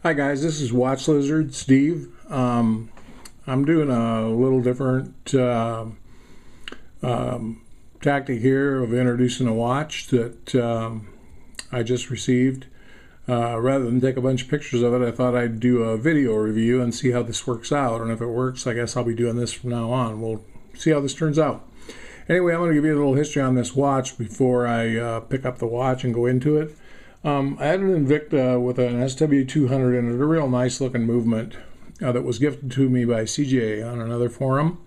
Hi guys, this is Watch Lizard Steve. I'm doing a little different tactic here of introducing a watch that I just received. Rather than take a bunch of pictures of it, I thought I'd do a video review and see how this works out. And if it works, I guess I'll be doing this from now on. We'll see how this turns out. Anyway, I'm going to give you a little history on this watch before I pick up the watch and go into it. I had an Invicta with an SW200 in it, a real nice looking movement that was gifted to me by CJ on another forum.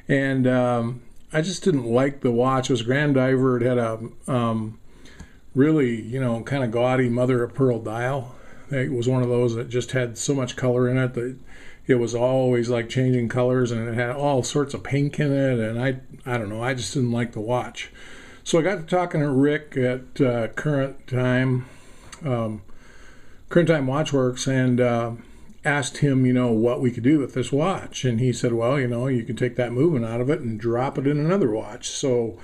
And I just didn't like the watch. It was a Grand Diver. It had a really, kind of gaudy mother of pearl dial. It was one of those that just had so much color in it that it was always like changing colors, and it had all sorts of pink in it, and I don't know, I just didn't like the watch. So I got to talking to Rick at CurrentTime Watch Works and asked him, what we could do with this watch. And he said, well, you can take that movement out of it and drop it in another watch. So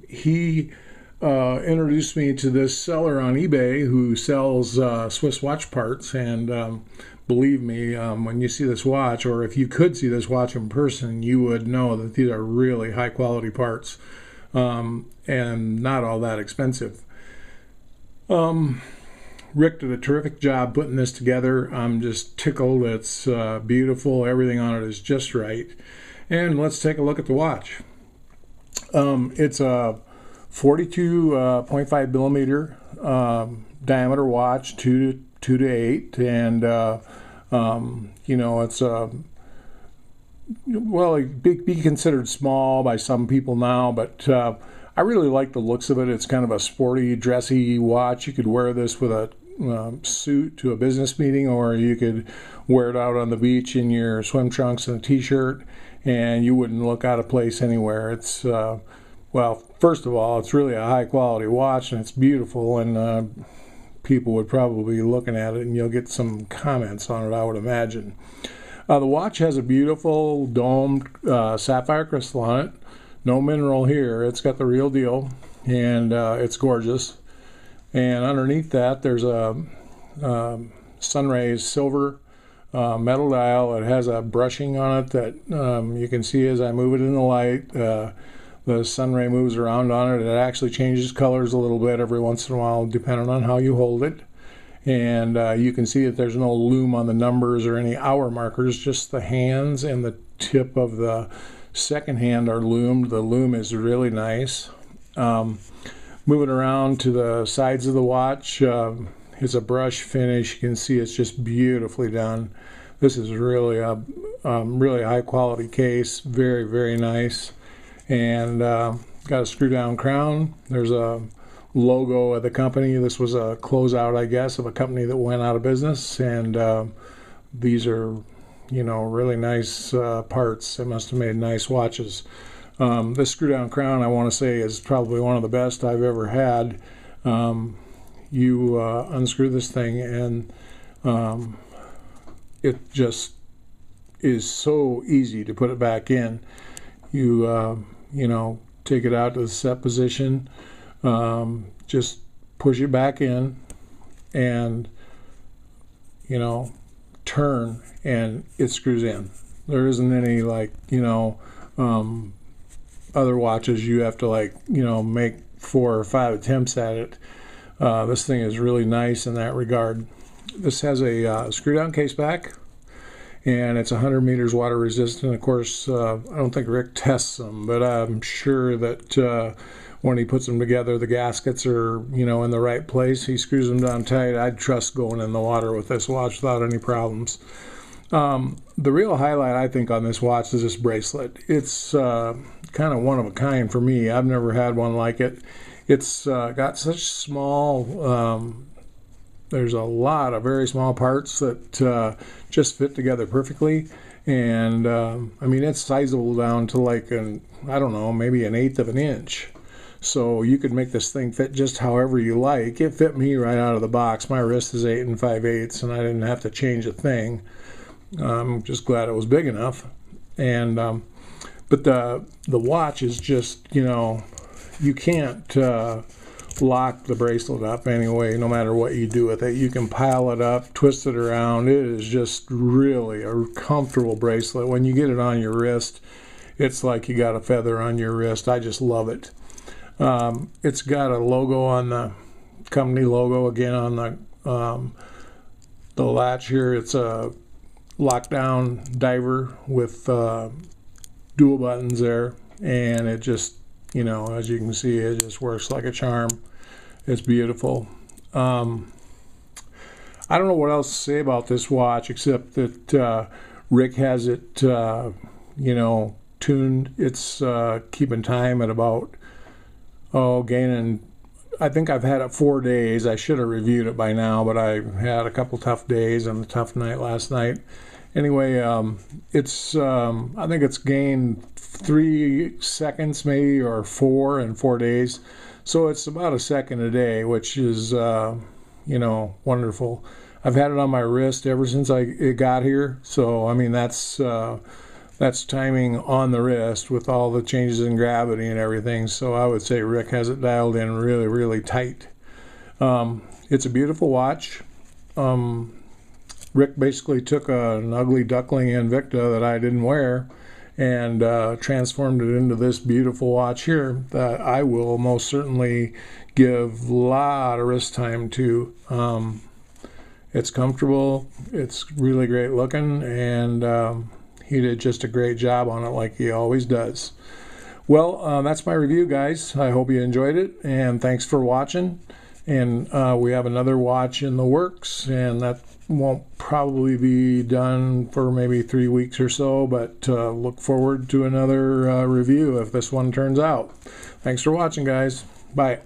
he introduced me to this seller on eBay who sells Swiss watch parts. And believe me, when you see this watch, or if you could see this watch in person, you would know that these are really high quality parts. And not all that expensive. Rick did a terrific job putting this together. I'm just tickled. It's beautiful. Everything on it is just right. And let's take a look at the watch. It's a 42.5 millimeter diameter watch, 2 to 8, and it's well, it'd be considered small by some people now, but I really like the looks of it. It's kind of a sporty, dressy watch. You could wear this with a suit to a business meeting, or you could wear it out on the beach in your swim trunks and a t-shirt, and you wouldn't look out of place anywhere. It's well, first of all, it's really a high quality watch, and it's beautiful, and people would probably be looking at it, and you'll get some comments on it, I would imagine. The watch has a beautiful domed sapphire crystal on it. No mineral here. It's got the real deal, and it's gorgeous. And underneath that, there's a Sunrays silver metal dial. It has a brushing on it that you can see as I move it in the light. The Sunray moves around on it. It actually changes colors a little bit every once in a while, depending on how you hold it. And you can see that there's no lume on the numbers or any hour markers, just the hands and the tip of the second hand are loomed. The loom is really nice. Moving around to the sides of the watch, it's a brush finish. You can see it's just beautifully done. This is really a really high quality case, very, very nice. And got a screw down crown. There's a logo of the company. This was a closeout, I guess, of a company that went out of business, and these are really nice parts. They must have made nice watches. This screw down crown, I want to say, is probably one of the best I've ever had. You unscrew this thing, and it just is so easy to put it back in. You take it out to the set position, just push it back in, and turn, and it screws in. There isn't any other watches you have to make 4 or 5 attempts at it. This thing is really nice in that regard. This has a screw down case back, and it's 100 meters water resistant. Of course, I don't think Rick tests them, but I'm sure that when he puts them together, the gaskets are in the right place. He screws them down tight. I'd trust going in the water with this watch without any problems. The real highlight, I think, on this watch is this bracelet. It's kind of one of a kind for me. I've never had one like it. It's got such small, there's a lot of very small parts that just fit together perfectly. And it's sizable down to I don't know, maybe 1/8 of an inch. So you could make this thing fit just however you like. It fit me right out of the box. My wrist is 8 5/8, and I didn't have to change a thing. I'm just glad it was big enough. And but the watch is just, you can't lock the bracelet up anyway, no matter what you do with it. You can pile it up, twist it around. It is just really a comfortable bracelet. When you get it on your wrist, it's like you got a feather on your wrist. I just love it. It's got a logo on the company logo again on the latch here. It's a lockdown diver with dual buttons there, and it just, you know, as you can see, it just works like a charm. It's beautiful. I don't know what else to say about this watch except that Rick has it, you know, tuned. It's keeping time at about, gaining, I think I've had it 4 days. I should have reviewed it by now, but I had a couple tough days and a tough night last night. Anyway, it's I think it's gained 3 seconds maybe, or 4 in 4 days. So it's about a second a day, which is, you know, wonderful. I've had it on my wrist ever since it got here. So, I mean, that's timing on the wrist with all the changes in gravity and everything. So I would say Rick has it dialed in really, really tight. It's a beautiful watch. Rick basically took an ugly duckling Invicta that I didn't wear and transformed it into this beautiful watch here that I will most certainly give a lot of wrist time to. It's comfortable, it's really great looking, and he did just a great job on it like he always does. Well, that's my review, guys. I hope you enjoyed it, and thanks for watching. And we have another watch in the works, and that won't probably be done for maybe 3 weeks or so, but look forward to another review if this one turns out. Thanks for watching, guys. Bye.